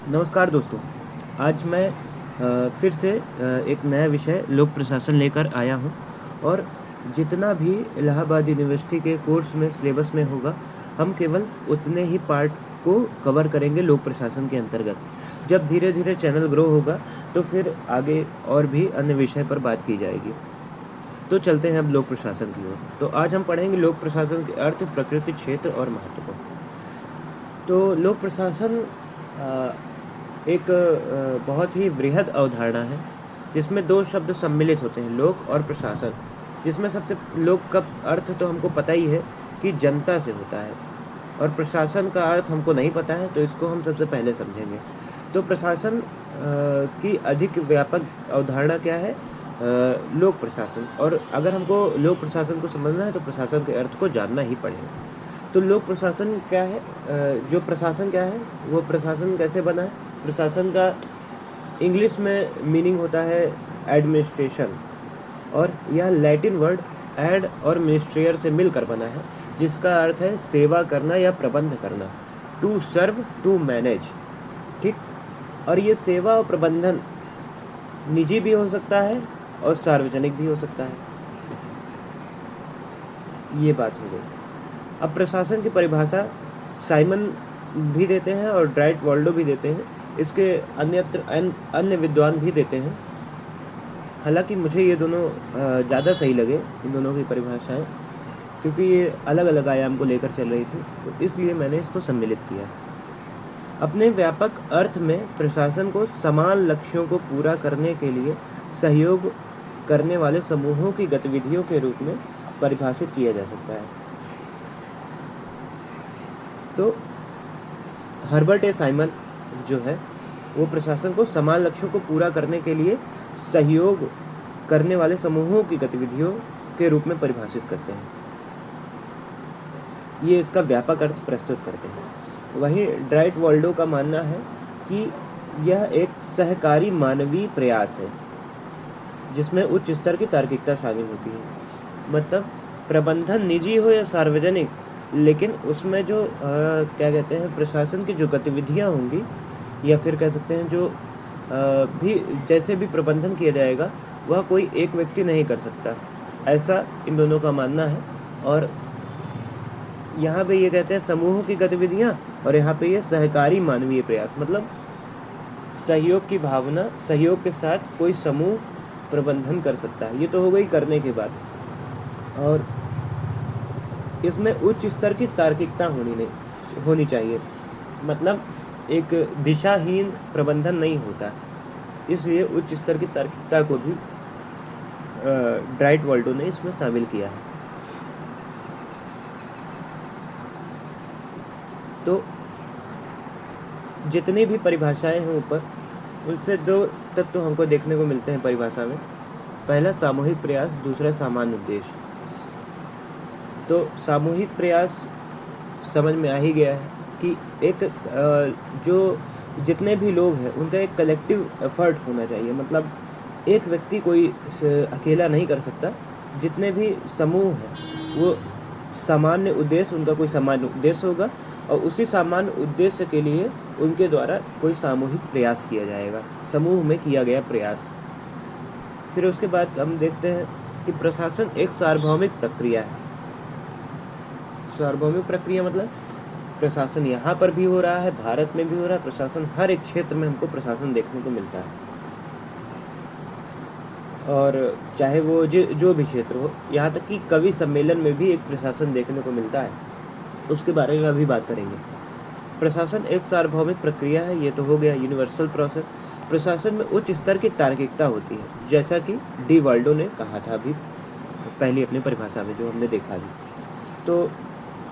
नमस्कार दोस्तों। आज मैं फिर से एक नया विषय लोक प्रशासन लेकर आया हूँ और जितना भी इलाहाबाद यूनिवर्सिटी के कोर्स में सिलेबस में होगा, हम केवल उतने ही पार्ट को कवर करेंगे लोक प्रशासन के अंतर्गत। जब धीरे-धीरे चैनल ग्रो होगा, तो फिर आगे और भी अन्य विषय पर बात की जाएगी। तो चलते हैं अब लोक प्रशासन की ओर। तो आज हम पढ़ेंगे लोक प्रशासन के अर्थ, प्रकृति, क्षेत्र और महत्व को। तो लोक प्रशासन अ, एक बहुत ही वृहद अवधारणा है, जिसमें 2 शब्द सम्मिलित होते हैं, लोक और प्रशासन। जिसमें सबसे लोक का अर्थ तो हमको पता ही है कि जनता से होता है और प्रशासन का अर्थ हमको नहीं पता है, तो इसको हम सबसे पहले समझेंगे। तो प्रशासन की अधिक व्यापक अवधारणा क्या है? लोक प्रशासन। और अगर हमको लोक प्रशासन को समझना है, तो प्रशासन के अर्थ को जानना ही पड़ेगा। तो लोक प्रशासन क्या है? जो प्रशासन क्या है, वो प्रशासन कैसे बना है? प्रशासन का इंग्लिश में मीनिंग होता है एडमिनिस्ट्रेशन, और यह लैटिन वर्ड एड और मिनिस्ट्रियर से मिलकर बना है, जिसका अर्थ है सेवा करना या प्रबंध करना, टू सर्व, टू मैनेज। ठीक। और ये सेवा और प्रबंधन निजी भी हो सकता है और सार्वजनिक भी हो सकता है। ये बात हो गई। अब प्रशासन की परिभाषा साइमन भी देते हैं और ड्राइट वाल्डो भी देते हैं। इसके अन्य विद्वान भी देते हैं। हालांकि मुझे ये दोनों ज़्यादा सही लगे, इन दोनों की परिभाषाएं, क्योंकि ये अलग अलग आयाम को लेकर चल रही थी, तो इसलिए मैंने इसको सम्मिलित किया। अपने व्यापक अर्थ में प्रशासन को समान लक्ष्यों को पूरा करने के लिए सहयोग करने वाले समूहों की गतिविधियों के रूप में परिभाषित किया जा सकता है। तो हर्बर्ट ए साइमन जो है, वो प्रशासन को समान लक्ष्यों को पूरा करने के लिए सहयोग करने वाले समूहों की गतिविधियों के रूप में परिभाषित करते हैं। ये इसका व्यापक अर्थ प्रस्तुत करते हैं। वहीं ड्राइट वाल्डो का मानना है कि यह एक सहकारी मानवीय प्रयास है, जिसमें उच्च स्तर की तार्किकता शामिल होती है। मतलब प्रबंधन निजी हो या सार्वजनिक, लेकिन उसमें जो क्या कहते हैं, प्रशासन की जो गतिविधियां होंगी, या फिर कह सकते हैं जो भी जैसे भी प्रबंधन किया जाएगा, वह कोई एक व्यक्ति नहीं कर सकता, ऐसा इन दोनों का मानना है। और यहाँ पे ये कहते हैं समूहों की गतिविधियां, और यहाँ पे ये सहकारी मानवीय प्रयास, मतलब सहयोग की भावना, सहयोग के साथ कोई समूह प्रबंधन कर सकता है। ये तो हो गई करने के बाद। और इसमें उच्च स्तर की तार्किकता होनी चाहिए, मतलब एक दिशाहीन प्रबंधन नहीं होता, इसलिए उच्च स्तर की तार्किकता को भी ड्राइट वाल्डो ने इसमें शामिल किया है। तो जितनी भी परिभाषाएं हैं ऊपर, उससे 2 तत्व हमको देखने को मिलते हैं परिभाषा में। पहला सामूहिक प्रयास, दूसरा सामान्य उद्देश्य। तो सामूहिक प्रयास समझ में आ ही गया है कि एक जो जितने भी लोग हैं, उनका एक कलेक्टिव एफर्ट होना चाहिए। मतलब एक व्यक्ति कोई अकेला नहीं कर सकता। जितने भी समूह हैं, वो सामान्य उद्देश्य, उनका कोई सामान्य उद्देश्य होगा, और उसी सामान्य उद्देश्य के लिए उनके द्वारा कोई सामूहिक प्रयास किया जाएगा, समूह में किया गया प्रयास। फिर उसके बाद हम देखते हैं कि प्रशासन एक सार्वभौमिक प्रक्रिया है। सार्वभौमिक प्रक्रिया मतलब प्रशासन यहाँ पर भी हो रहा है, भारत में भी हो रहा है। प्रशासन हर एक क्षेत्र में हमको प्रशासन देखने को मिलता है, और चाहे वो जो भी क्षेत्र हो, यहाँ तक कि कवि सम्मेलन में भी एक प्रशासन देखने को मिलता है। उसके बारे में अभी बात करेंगे। प्रशासन एक सार्वभौमिक प्रक्रिया है, ये तो हो गया यूनिवर्सल प्रोसेस। प्रशासन में उच्च स्तर की तार्किकता होती है, जैसा कि डी वाल्डो ने कहा था अभी पहली अपनी परिभाषा में, जो हमने देखा अभी। तो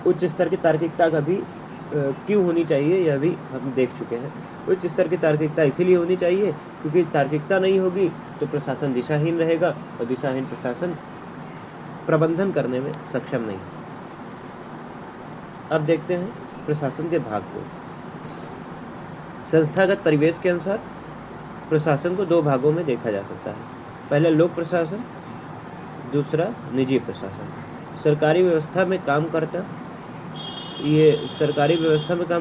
उच्च स्तर की तार्किकता का भी क्यों होनी चाहिए, यह भी हम देख चुके हैं। उच्च स्तर की तार्किकता इसीलिए होनी चाहिए क्योंकि तार्किकता नहीं होगी तो प्रशासन दिशाहीन रहेगा, और दिशाहीन प्रशासन प्रबंधन करने में सक्षम नहीं। अब देखते हैं प्रशासन के भाग को। संस्थागत परिवेश के अनुसार प्रशासन को 2 भागों में देखा जा सकता है। पहला लोक प्रशासन, दूसरा निजी प्रशासन। सरकारी व्यवस्था में काम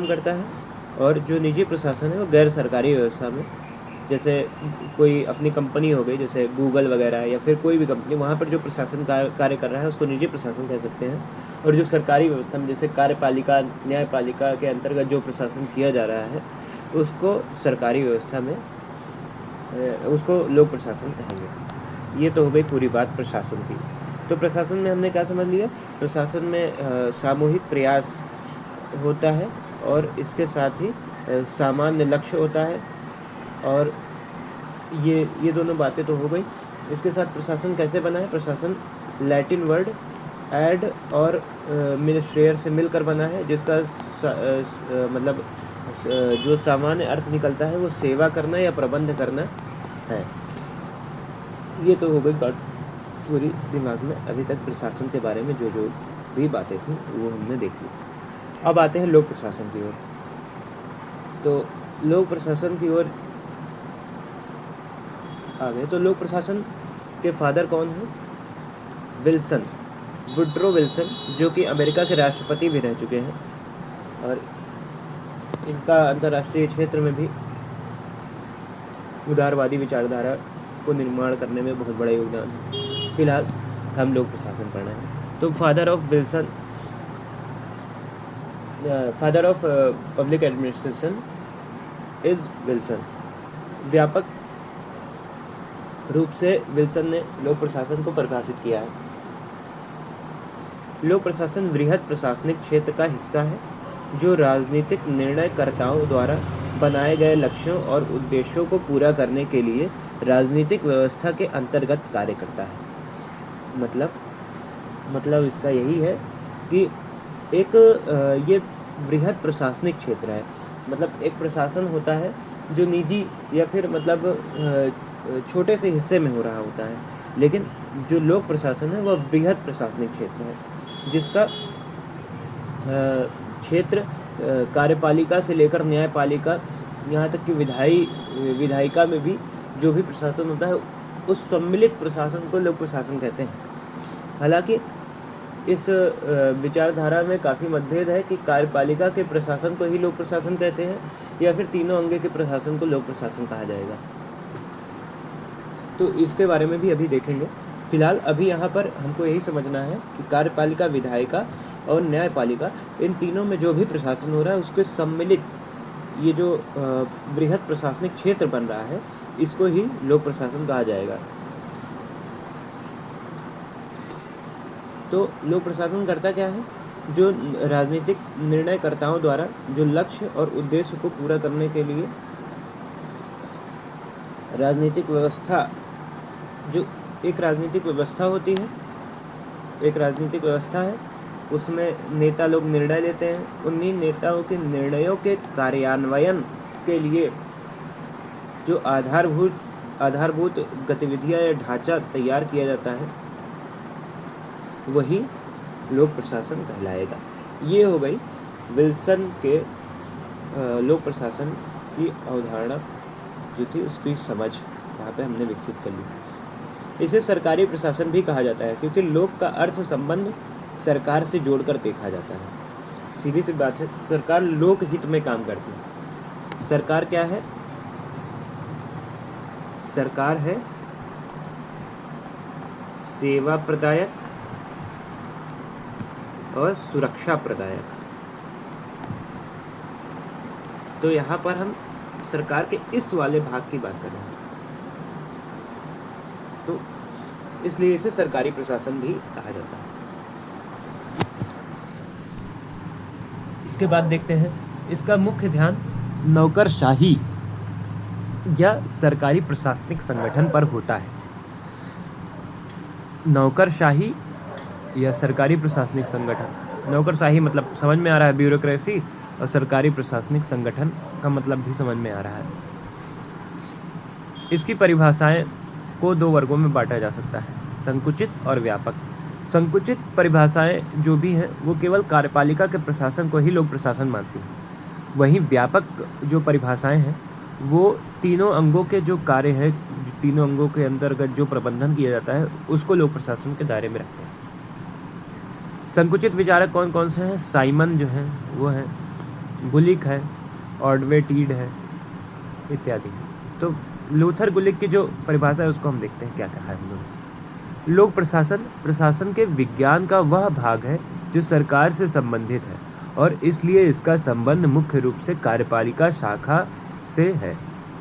करता है, और जो निजी प्रशासन है वो गैर सरकारी व्यवस्था में, जैसे कोई अपनी कंपनी हो गई जैसे गूगल वगैरह या फिर कोई भी कंपनी, वहाँ पर जो प्रशासन कार्य कर रहा है उसको निजी प्रशासन कह सकते हैं। और जो सरकारी व्यवस्था में जैसे कार्यपालिका न्यायपालिका के अंतर्गत जो प्रशासन किया जा रहा है उसको सरकारी व्यवस्था में उसको लोक प्रशासन कहेंगे। ये तो हो गई पूरी बात प्रशासन की। तो प्रशासन में हमने क्या समझ लिया, प्रशासन में सामूहिक प्रयास होता है और इसके साथ ही सामान्य लक्ष्य होता है। और ये दोनों बातें तो हो गई। इसके साथ प्रशासन कैसे बना है, प्रशासन लैटिन वर्ड एड और मिनिस्ट्रेयर से मिलकर बना है, जिसका मतलब जो सामान्य अर्थ निकलता है वो सेवा करना या प्रबंध करना है। ये तो हो गई बात पूरी दिमाग में। अभी तक प्रशासन के बारे में जो भी बातें थी वो हमने देख ली। अब आते हैं लोक प्रशासन की ओर। तो लोक प्रशासन की ओर आ गए। तो लोक प्रशासन के फादर कौन हैं, विल्सन, वुड्रो विल्सन, जो कि अमेरिका के राष्ट्रपति भी रह चुके हैं और इनका अंतर्राष्ट्रीय क्षेत्र में भी उदारवादी विचारधारा को निर्माण करने में बहुत बड़ा योगदान है। फिलहाल हम लोक प्रशासन पढ़ना है। तो father of public administration is Wilson. व्यापक रूप से विल्सन ने लोक प्रशासन को परिभाषित किया है। लोक प्रशासन वृहद प्रशासनिक क्षेत्र का हिस्सा है जो राजनीतिक निर्णयकर्ताओं द्वारा बनाए गए लक्ष्यों और उद्देश्यों को पूरा करने के लिए राजनीतिक व्यवस्था के अंतर्गत कार्य करता है। मतलब इसका यही है कि एक ये वृहद प्रशासनिक क्षेत्र है। मतलब एक प्रशासन होता है जो निजी या फिर छोटे से हिस्से में हो रहा होता है, लेकिन जो लोक प्रशासन है वह वृहद प्रशासनिक क्षेत्र है, जिसका क्षेत्र कार्यपालिका से लेकर न्यायपालिका यहाँ तक कि विधायिका में भी जो भी प्रशासन होता है उस सम्मिलित प्रशासन को लोक प्रशासन कहते हैं। हालांकि इस विचारधारा में काफ़ी मतभेद है कि कार्यपालिका के प्रशासन को ही लोक प्रशासन कहते हैं या फिर तीनों अंगे के प्रशासन को लोक प्रशासन कहा जाएगा। तो इसके बारे में भी अभी देखेंगे। फिलहाल अभी यहाँ पर हमको यही समझना है कि कार्यपालिका, विधायिका और न्यायपालिका, इन तीनों में जो भी प्रशासन हो रहा है उसके सम्मिलित ये जो वृहद प्रशासनिक क्षेत्र बन रहा है इसको ही लोक प्रशासन कहा जाएगा। तो लोक प्रशासन करता क्या है, जो राजनीतिक निर्णयकर्ताओं द्वारा जो लक्ष्य और उद्देश्य को पूरा करने के लिए राजनीतिक व्यवस्था, जो एक राजनीतिक व्यवस्था होती है, एक राजनीतिक व्यवस्था है, उसमें नेता लोग निर्णय लेते हैं। उन्हीं नेताओं के निर्णयों के कार्यान्वयन के लिए जो आधारभूत गतिविधियां या ढांचा तैयार किया जाता है वही लोक प्रशासन कहलाएगा। ये हो गई विल्सन के लोक प्रशासन की अवधारणा जो थी उसकी समझ यहाँ पे हमने विकसित कर ली। इसे सरकारी प्रशासन भी कहा जाता है क्योंकि लोक का अर्थ संबंध सरकार से जोड़कर देखा जाता है। सीधी सी बात है, सरकार लोक हित में काम करती है। सरकार क्या है, सरकार है सेवा प्रदायक और सुरक्षा प्रदायक। तो यहाँ पर हम सरकार के इस वाले भाग की बात कर रहे हैं, तो इसलिए इसे सरकारी प्रशासन भी कहा जाता है। इसके बाद देखते हैं, इसका मुख्य ध्यान नौकरशाही या सरकारी प्रशासनिक संगठन पर होता है। नौकरशाही या सरकारी प्रशासनिक संगठन, नौकरशाही मतलब समझ में आ रहा है ब्यूरोक्रेसी, और सरकारी प्रशासनिक संगठन का मतलब भी समझ में आ रहा है। इसकी परिभाषाएं को दो वर्गों में बांटा जा सकता है, संकुचित और व्यापक। संकुचित परिभाषाएं जो भी हैं वो केवल कार्यपालिका के प्रशासन को ही लोक प्रशासन मानती हैं। वहीं व्यापक जो परिभाषाएं हैं वो तीनों अंगों के जो कार्य हैं, तीनों अंगों के अंतर्गत जो प्रबंधन किया जाता है उसको लोक प्रशासन के दायरे में रखते हैं। संकुचित विचारक कौन कौन से हैं? साइमन जो हैं वो हैं, बुलिक है, ऑडवेटीड है इत्यादि। तो लूथर गुलिक की जो परिभाषा है उसको हम देखते हैं क्या कहा है उन्होंने। लोक प्रशासन प्रशासन के विज्ञान का वह भाग है जो सरकार से संबंधित है और इसलिए इसका संबंध मुख्य रूप से कार्यपालिका शाखा से है,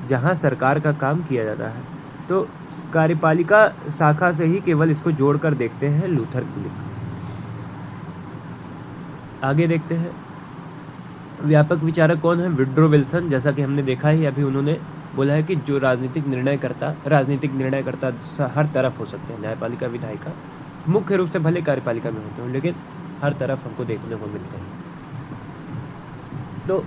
जहां सरकार का काम किया जाता है। तो कार्यपालिका शाखा से ही केवल इसको जोड़कर देखते हैं लूथर गुलिक। आगे देखते हैं व्यापक विचारक कौन है। वुड्रो विल्सन, जैसा कि हमने देखा ही अभी, उन्होंने बोला है कि जो राजनीतिक निर्णयकर्ता हर तरफ हो सकते हैं, न्यायपालिका विधायिका मुख्य रूप से भले कार्यपालिका में होते हो लेकिन हर तरफ हमको देखने को मिलते हैं। तो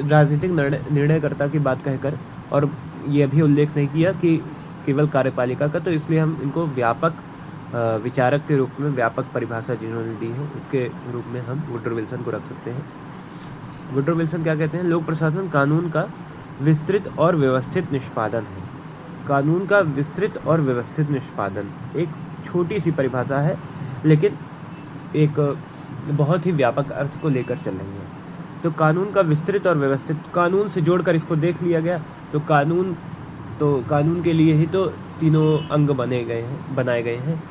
राजनीतिक निर्णयकर्ता की बात कहकर और ये भी उल्लेख नहीं किया कि केवल कार्यपालिका का, तो इसलिए हम इनको व्यापक विचारक के रूप में व्यापक परिभाषा जिन्होंने दी है उसके रूप में हम वुड्रो विल्सन को रख सकते हैं। वुड्रो विल्सन क्या कहते हैं, लोक प्रशासन कानून का विस्तृत और व्यवस्थित निष्पादन है। कानून का विस्तृत और व्यवस्थित निष्पादन एक छोटी सी परिभाषा है लेकिन एक बहुत ही व्यापक अर्थ को लेकर चल रही है। तो कानून का विस्तृत और व्यवस्थित, कानून से जोड़कर इसको देख लिया गया तो कानून के लिए ही तो तीनों अंग बनाए गए हैं।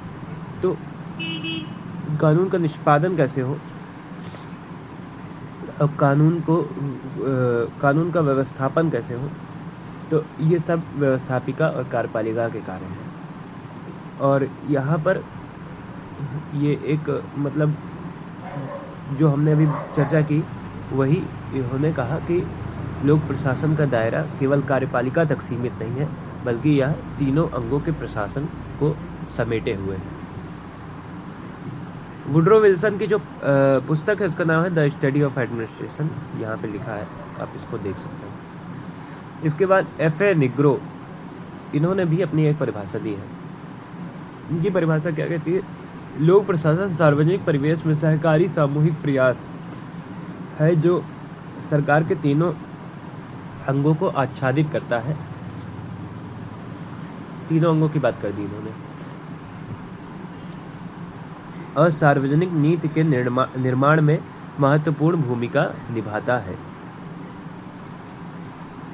तो कानून का निष्पादन कैसे हो, अब कानून का व्यवस्थापन कैसे हो, तो ये सब व्यवस्थापिका और कार्यपालिका के कार्य हैं। और यहाँ पर ये एक मतलब जो हमने अभी चर्चा की वही इन्होंने कहा कि लोक प्रशासन का दायरा केवल कार्यपालिका तक सीमित नहीं है बल्कि यह तीनों अंगों के प्रशासन को समेटे हुए है। वुड्रो विल्सन की जो पुस्तक है उसका नाम है द स्टडी ऑफ एडमिनिस्ट्रेशन, यहाँ पे लिखा है, आप इसको देख सकते हैं। इसके बाद F.A. निग्रो, इन्होंने भी अपनी एक परिभाषा दी है। इनकी परिभाषा क्या कहती है, लोक प्रशासन सार्वजनिक परिवेश में सहकारी सामूहिक प्रयास है जो सरकार के तीनों अंगों को आच्छादित करता है। तीनों अंगों की बात कर दी इन्होंने। और सार्वजनिक नीति के निर्माण में महत्वपूर्ण भूमिका निभाता है।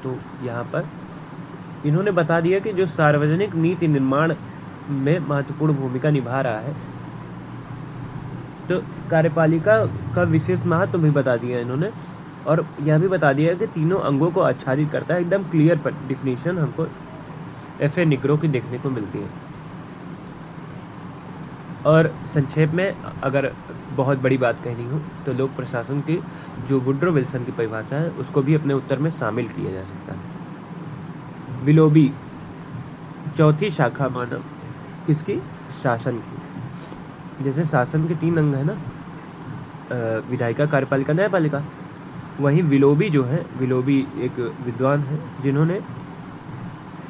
तो यहाँ पर इन्होंने बता दिया कि जो सार्वजनिक नीति निर्माण में महत्वपूर्ण भूमिका निभा रहा है, तो कार्यपालिका का विशेष महत्व भी बता दिया इन्होंने और यह भी बता दिया कि तीनों अंगों को आच्छादित करता है। एकदम क्लियर डिफिनीशन हमको F.A. निग्रो की देखने को मिलती है। और संक्षेप में अगर बहुत बड़ी बात कहनी हो तो लोक प्रशासन की जो वुड्रो विल्सन की परिभाषा है उसको भी अपने उत्तर में शामिल किया जा सकता है। विलोबी, चौथी शाखा मानव किसकी, शासन की। जैसे शासन के 3 अंग है ना, विधायिका, कार्यपालिका, न्यायपालिका, वहीं विलोबी जो है, विलोबी एक विद्वान है जिन्होंने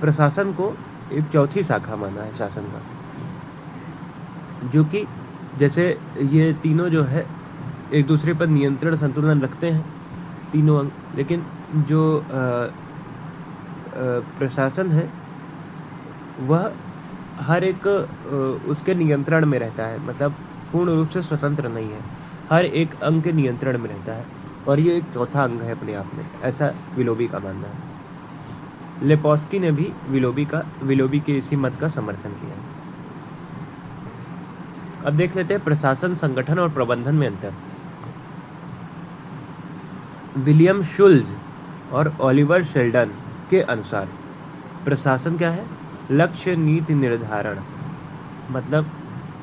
प्रशासन को एक चौथी शाखा माना है शासन का, जो कि जैसे ये तीनों जो है एक दूसरे पर नियंत्रण संतुलन रखते हैं तीनों अंग, लेकिन जो प्रशासन है वह हर एक उसके नियंत्रण में रहता है, मतलब पूर्ण रूप से स्वतंत्र नहीं है, हर एक अंग के नियंत्रण में रहता है और ये एक चौथा अंग है अपने आप में, ऐसा विलोबी का मानना है। लेपोस्की ने भी विलोबी के इसी मत का समर्थन किया है। अब देख लेते हैं प्रशासन, संगठन और प्रबंधन में अंतर। विलियम शुल्ज और ओलिवर शेल्डन के अनुसार प्रशासन क्या है, लक्ष्य नीति निर्धारण, मतलब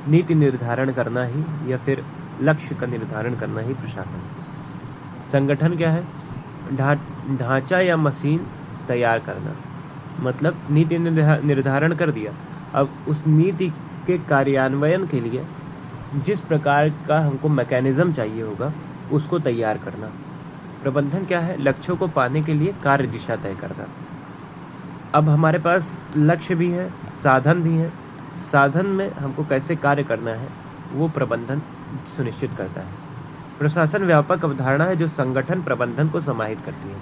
नीति निर्धारण करना ही या फिर लक्ष्य का निर्धारण करना ही प्रशासन। संगठन क्या है, ढांचा या मशीन तैयार करना, मतलब नीति निर्धारण कर दिया, अब उस नीति के कार्यान्वयन के लिए जिस प्रकार का हमको मैकेनिज्म चाहिए होगा उसको तैयार करना। प्रबंधन क्या है, लक्ष्यों को पाने के लिए कार्य दिशा तय करना। अब हमारे पास लक्ष्य भी है, साधन भी है, साधन में हमको कैसे कार्य करना है वो प्रबंधन सुनिश्चित करता है। प्रशासन व्यापक अवधारणा है जो संगठन प्रबंधन को समाहित करती है।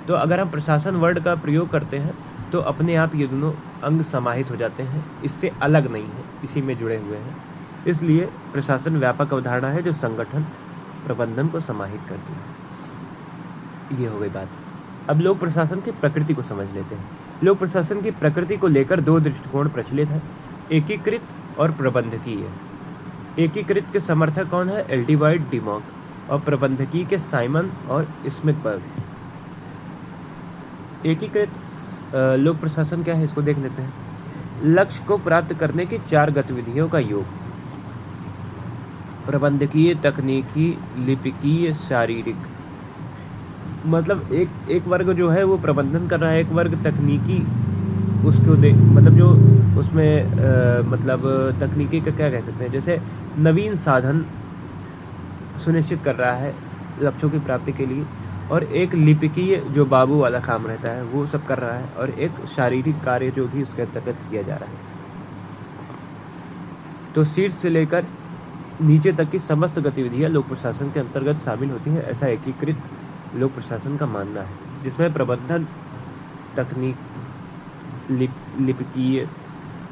तो अगर हम प्रशासन वर्ड का प्रयोग करते हैं तो अपने आप ये दोनों अंग समाहित हो जाते हैं, इससे अलग नहीं है, इसी में जुड़े हुए हैं। इसलिए प्रशासन व्यापक अवधारणा है जो संगठन प्रबंधन को समाहित करती है। ये हो गई बात। अब लोक प्रशासन की प्रकृति को समझ लेते हैं। लोक प्रशासन की प्रकृति को लेकर दो दृष्टिकोण प्रचलित है, एकीकृत और प्रबंधकीय। एकीकृत के समर्थक कौन है? एल्डिवाइड डिमॉक। और प्रबंधकीय के साइमन और स्मिथबर्ग। एकीकृत लोक प्रशासन क्या है, इसको देख लेते हैं। लक्ष्य को प्राप्त करने की 4 गतिविधियों का योग। प्रबंधकीय, तकनीकी, लिपिकीय, शारीरिक। मतलब एक वर्ग जो है वो प्रबंधन कर रहा है, एक वर्ग तकनीकी उसको मतलब जो उसमें मतलब तकनीकी का क्या कह सकते हैं, जैसे नवीन साधन सुनिश्चित कर रहा है लक्ष्यों की प्राप्ति के लिए, और एक लिपिकीय जो बाबू वाला काम रहता है वो सब कर रहा है, और एक शारीरिक कार्य जो भी उसके अंतर्गत किया जा रहा है। तो शीर्ष से लेकर नीचे तक की समस्त गतिविधियां लोक प्रशासन के अंतर्गत शामिल होती हैं, ऐसा एकीकृत लोक प्रशासन का मानना है, जिसमें प्रबंधन, तकनीक, लिपिकीय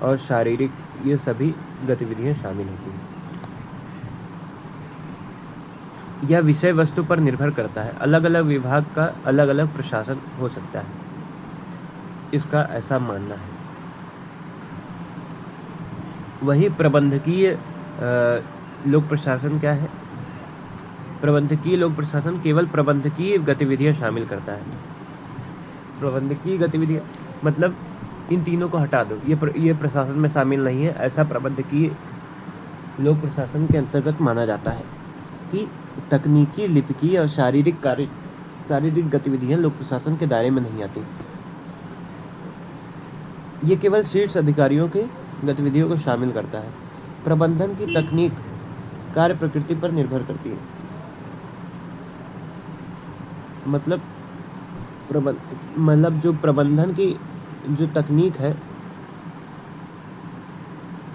और शारीरिक ये सभी गतिविधियां शामिल होती हैं। यह विषय वस्तु पर निर्भर करता है, अलग अलग विभाग का अलग अलग प्रशासन हो सकता है, इसका ऐसा मानना है। वहीं प्रबंधकीय लोक प्रशासन क्या है? प्रबंधकीय लोक प्रशासन केवल प्रबंधकीय गतिविधियां शामिल करता है। प्रबंधकीय गतिविधियां मतलब इन तीनों को हटा दो, ये प्रशासन में शामिल नहीं है, ऐसा प्रबंधकीय लोक प्रशासन के अंतर्गत माना जाता है कि तकनीकी, लिपिकीय और शारीरिक गतिविधियां लोक प्रशासन के दायरे में नहीं आती। ये केवल शीर्ष अधिकारियों की गतिविधियों को शामिल करता है। प्रबंधन की तकनीक कार्य प्रकृति पर निर्भर करती है। मतलब जो प्रबंधन की जो तकनीक है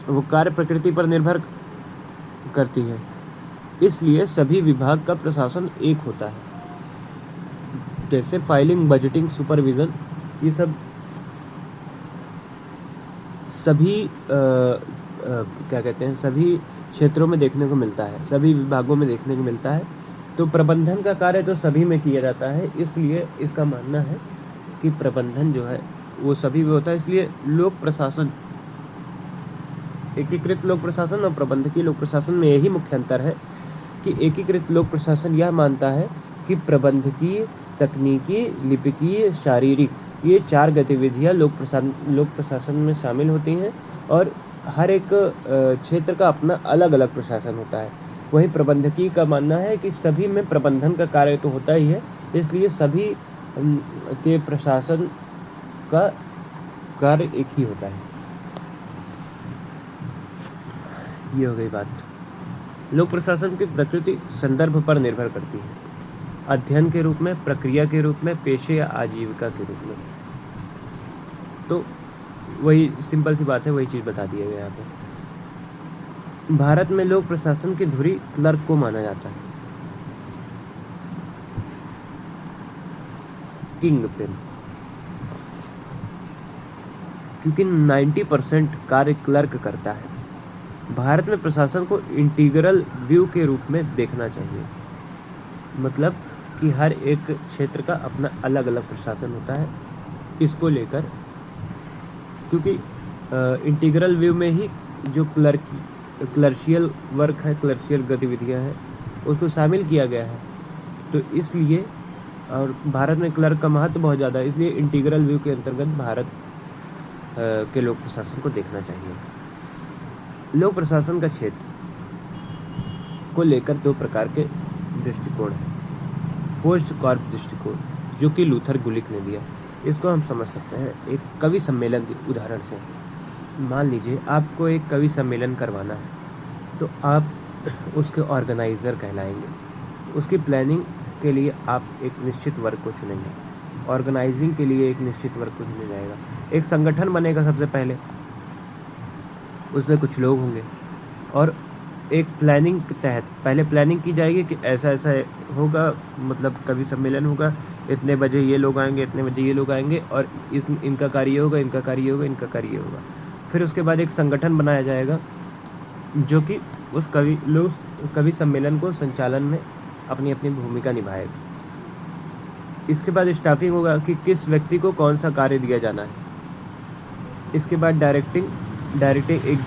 वो कार्य प्रकृति पर निर्भर करती है, इसलिए सभी विभाग का प्रशासन एक होता है। जैसे फाइलिंग, बजटिंग, सुपरविजन, ये सब सभी क्या कहते हैं, सभी क्षेत्रों में देखने को मिलता है, सभी विभागों में देखने को मिलता है। तो प्रबंधन का कार्य तो सभी में किया जाता है, इसलिए इसका मानना है कि प्रबंधन जो है वो सभी में होता है। इसलिए लोक प्रशासन, एकीकृत लोक प्रशासन और प्रबंधकीय लोक प्रशासन में यही मुख्य अंतर है कि एकीकृत लोक प्रशासन यह मानता है कि प्रबंधकीय, तकनीकी, लिपिकीय, शारीरिक ये 4 गतिविधियां लोक प्रशासन में शामिल होती हैं, और हर एक क्षेत्र का अपना अलग अलग प्रशासन होता है। वहीं प्रबंधकीय का मानना है कि सभी में प्रबंधन का कार्य तो होता ही है, इसलिए सभी के प्रशासन का कार्य एक ही होता है। ये हो गई बात। लोक प्रशासन की प्रकृति संदर्भ पर निर्भर करती है, अध्ययन के रूप में, प्रक्रिया के रूप में, पेशे या आजीविका के रूप में। तो वही सिंपल सी बात है, वही चीज़ बता दी है यहाँ पे। भारत में लोक प्रशासन की धुरी क्लर्क को माना जाता है, किंग पिन, क्योंकि 90% कार्य क्लर्क करता है। भारत में प्रशासन को इंटीग्रल व्यू के रूप में देखना चाहिए, मतलब कि हर एक क्षेत्र का अपना अलग अलग प्रशासन होता है। इसको लेकर क्योंकि इंटीग्रल व्यू में ही जो क्लर्शियल वर्क है, क्लर्शियल गतिविधियां हैं, उसको शामिल किया गया है। तो इसलिए, और भारत में क्लर्क का महत्व बहुत ज़्यादा है, इसलिए इंटीग्रल व्यू के अंतर्गत भारत के लोक प्रशासन को देखना चाहिए। लोक प्रशासन का क्षेत्र को लेकर 2 प्रकार के दृष्टिकोण हैं। पोस्ट कॉर्प दृष्टिकोण, जो कि लूथर गुलिक ने दिया, इसको हम समझ सकते हैं एक कवि सम्मेलन के उदाहरण से। मान लीजिए आपको एक कवि सम्मेलन करवाना है, तो आप उसके ऑर्गेनाइज़र कहलाएंगे। उसकी प्लानिंग के लिए आप एक निश्चित वर्ग को चुनेंगे, ऑर्गेनाइजिंग के लिए एक निश्चित वर्ग को चुना जाएगा। एक संगठन बनेगा सबसे पहले, उसमें कुछ लोग होंगे, और एक प्लानिंग के तहत पहले प्लानिंग की जाएगी कि ऐसा ऐसा होगा, मतलब कवि सम्मेलन होगा, इतने बजे ये लोग आएंगे, इतने बजे ये लोग आएंगे, और इनका कार्य होगा, इनका कार्य होगा, इनका कार्य होगा। फिर उसके बाद एक संगठन बनाया जाएगा जो कि उस कवि सम्मेलन को संचालन में अपनी अपनी भूमिका निभाएगा। इसके बाद स्टाफिंग होगा कि किस व्यक्ति को कौन सा कार्य दिया जाना है। इसके बाद डायरेक्टिंग एक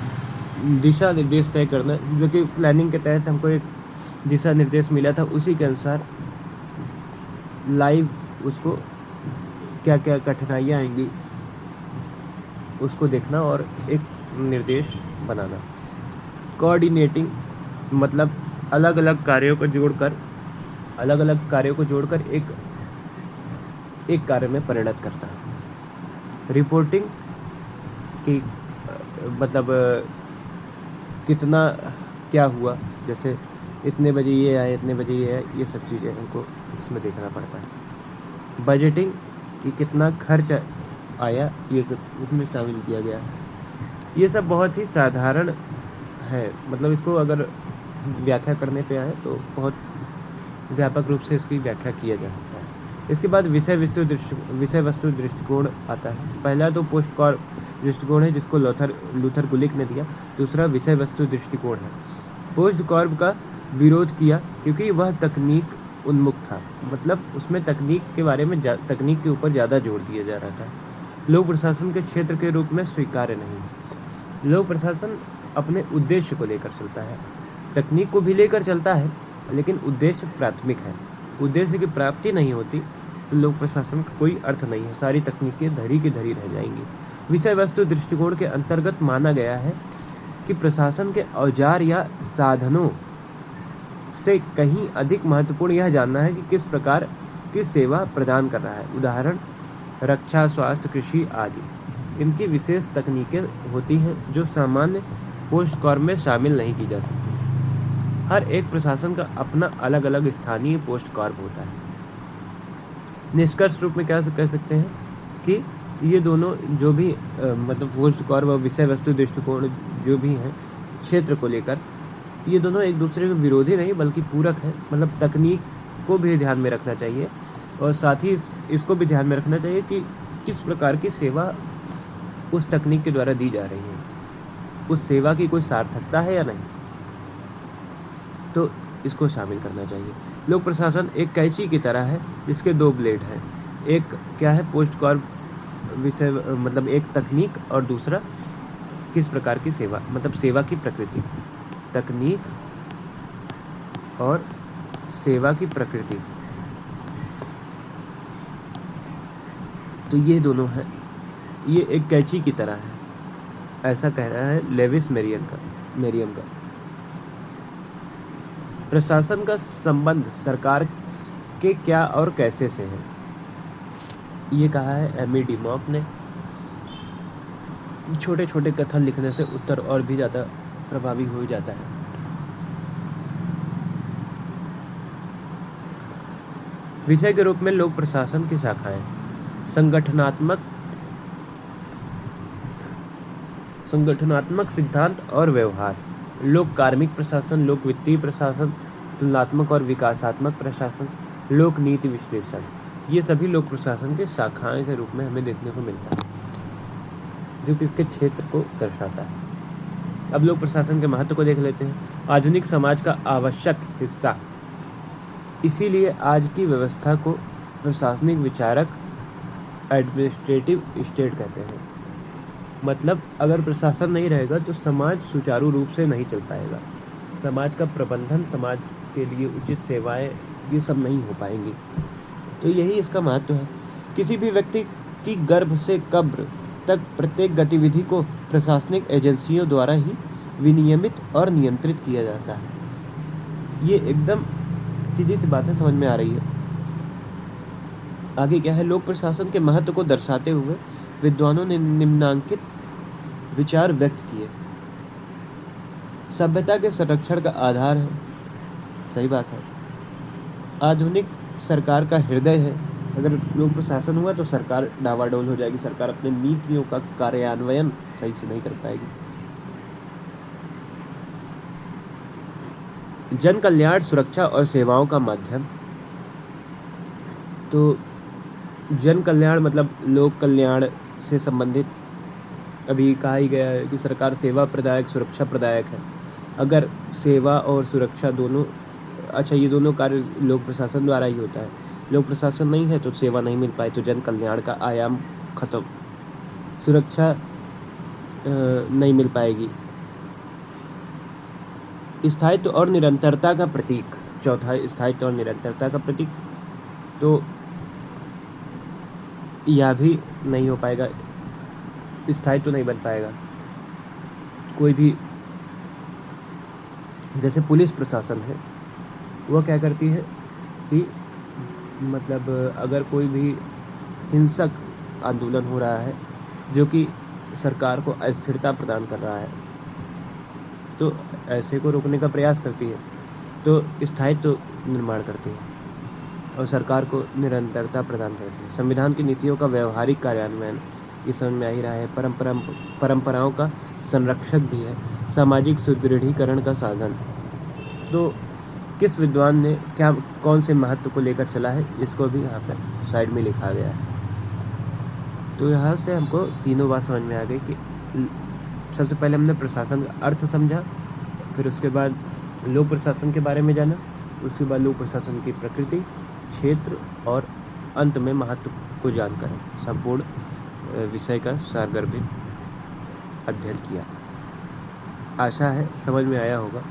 दिशा निर्देश तय करना, जो कि प्लानिंग के तहत हमको एक दिशा निर्देश मिला था, उसी के अनुसार लाइव उसको क्या क्या कठिनाइयाँ आएंगी उसको देखना और एक निर्देश बनाना। कोऑर्डिनेटिंग मतलब अलग अलग कार्यों को जोड़कर एक कार्य में परिणत करता है। रिपोर्टिंग की मतलब कितना क्या हुआ, जैसे इतने बजे ये आए, इतने बजे ये आए, ये सब चीज़ें हमको इसमें देखना पड़ता है। बजटिंग कि कितना खर्च आया, ये इसमें शामिल किया गया है। ये सब बहुत ही साधारण है, मतलब इसको अगर व्याख्या करने पे आए तो बहुत व्यापक रूप से इसकी व्याख्या किया जा सकता है। इसके बाद विषय वस्तु दृष्टिकोण आता है। पहला तो पोस्ट कॉर्प दृष्टिकोण है, जिसको लूथर गुलिक ने दिया। दूसरा विषय वस्तु दृष्टिकोण है। पोस्ट कॉर्प का विरोध किया क्योंकि वह तकनीक उन्मुख था, मतलब उसमें तकनीक के बारे में तकनीक के ऊपर ज़्यादा जोर दिया जा रहा था। लोक प्रशासन के क्षेत्र के रूप में स्वीकार्य नहीं। लोक प्रशासन अपने उद्देश्य को लेकर चलता है, तकनीक को भी लेकर चलता है, लेकिन उद्देश्य प्राथमिक है। उद्देश्य की प्राप्ति नहीं होती तो लोक प्रशासन का कोई अर्थ नहीं है, सारी तकनीकें धरी की धरी रह जाएंगी। विषय वस्तु दृष्टिकोण के अंतर्गत माना गया है कि प्रशासन के औजार या साधनों से कहीं अधिक महत्वपूर्ण यह जानना है कि किस प्रकार की सेवा प्रदान कर रहा है। उदाहरण रक्षा, स्वास्थ्य, कृषि आदि। इनकी विशेष तकनीकें होती हैं जो सामान्य पोस्ट कॉर्प में शामिल नहीं की जा सकती। हर एक प्रशासन का अपना अलग अलग स्थानीय पोस्ट कॉर्प होता है। निष्कर्ष रूप में क्या कह सकते हैं कि ये दोनों जो भी मतलब पोस्ट कॉर्प और विषय वस्तु दृष्टिकोण जो भी हैं क्षेत्र को लेकर, ये दोनों एक दूसरे के विरोधी नहीं बल्कि पूरक है। मतलब तकनीक को भी ध्यान में रखना चाहिए और साथ ही इसको भी ध्यान में रखना चाहिए कि किस प्रकार की सेवा उस तकनीक के द्वारा दी जा रही है, उस सेवा की कोई सार्थकता है या नहीं, तो इसको शामिल करना चाहिए। लोक प्रशासन एक कैंची की तरह है जिसके दो ब्लेड हैं। एक क्या है पोस्ट कॉर्प विषय मतलब एक तकनीक, और दूसरा किस प्रकार की सेवा, मतलब सेवा की प्रकृति। तकनीक और सेवा की प्रकृति, तो ये दोनों हैं, ये एक कैंची की तरह है, ऐसा कह रहा है लेविस मेरियम का। प्रशासन का संबंध सरकार के क्या और कैसे से है, ये कहा है एमी डिमॉक ने। छोटे छोटे कथन लिखने से उत्तर और भी ज़्यादा प्रभावी हो जाता है। विषय के रूप में लोक प्रशासन की शाखाएं: संगठनात्मक सिद्धांत और व्यवहार, लोक कार्मिक प्रशासन, लोक वित्तीय प्रशासन, तुलनात्मक और विकासात्मक प्रशासन, लोक नीति विश्लेषण। ये सभी लोक प्रशासन के शाखाएं के रूप में हमें देखने को मिलता है, जो कि इसके क्षेत्र को दर्शाता है। अब लोक प्रशासन के महत्व को देख लेते हैं। आधुनिक समाज का आवश्यक हिस्सा, इसीलिए आज की व्यवस्था को प्रशासनिक विचारक एडमिनिस्ट्रेटिव स्टेट कहते हैं। मतलब अगर प्रशासन नहीं रहेगा तो समाज सुचारू रूप से नहीं चल पाएगा, समाज का प्रबंधन, समाज के लिए उचित सेवाएं, ये सब नहीं हो पाएंगी। तो यही इसका महत्व है। किसी भी व्यक्ति की गर्भ से कब्र तक प्रत्येक गतिविधि को प्रशासनिक एजेंसियों द्वारा ही विनियमित और नियंत्रित किया जाता है। ये एकदम सीधी सी बात है, समझ में आ रही है। आगे क्या है, लोक प्रशासन के महत्व को दर्शाते हुए विद्वानों ने निम्नांकित विचार व्यक्त किए। सभ्यता के संरक्षण का आधार है, सही बात है। आधुनिक सरकार का हृदय है। अगर लोक प्रशासन हुआ तो सरकार डावाडोल हो जाएगी, सरकार अपने नीतियों का कार्यान्वयन सही से नहीं कर पाएगी। जन कल्याण, सुरक्षा और सेवाओं का माध्यम। तो जन कल्याण मतलब लोक कल्याण से संबंधित अभी कहा ही गया है कि सरकार सेवा प्रदायक, सुरक्षा प्रदायक है। अगर सेवा और सुरक्षा दोनों, अच्छा ये दोनों कार्य लोक प्रशासन द्वारा ही होता है। लोक प्रशासन नहीं है तो सेवा नहीं मिल पाई, तो जन कल्याण का आयाम खत्म, सुरक्षा नहीं मिल पाएगी। स्थायित्व और निरंतरता का प्रतीक, चौथा स्थायित्व और निरंतरता का प्रतीक, तो यह भी नहीं हो पाएगा, स्थायित्व नहीं बन पाएगा। कोई भी, जैसे पुलिस प्रशासन है, वह क्या करती है कि मतलब अगर कोई भी हिंसक आंदोलन हो रहा है जो कि सरकार को अस्थिरता प्रदान कर रहा है, तो ऐसे को रोकने का प्रयास करती है, तो स्थायित्व निर्माण करती है और सरकार को निरंतरता प्रदान करती है। संविधान की नीतियों का व्यवहारिक कार्यान्वयन, ये समझ में आ ही रहा है। परंपराओं का संरक्षक भी है, सामाजिक सुदृढ़ीकरण का साधन। तो किस विद्वान ने क्या कौन से महत्व को लेकर चला है, इसको भी यहाँ पर साइड में लिखा गया है। तो यहाँ से हमको तीनों बात समझ में आ गई कि सबसे पहले हमने प्रशासन का अर्थ समझा, फिर उसके बाद लोक प्रशासन के बारे में जाना, उसके बाद लोक प्रशासन की प्रकृति, क्षेत्र और अंत में महत्व को जानकर संपूर्ण विषय का सारगर्भित अध्ययन किया। आशा है समझ में आया होगा।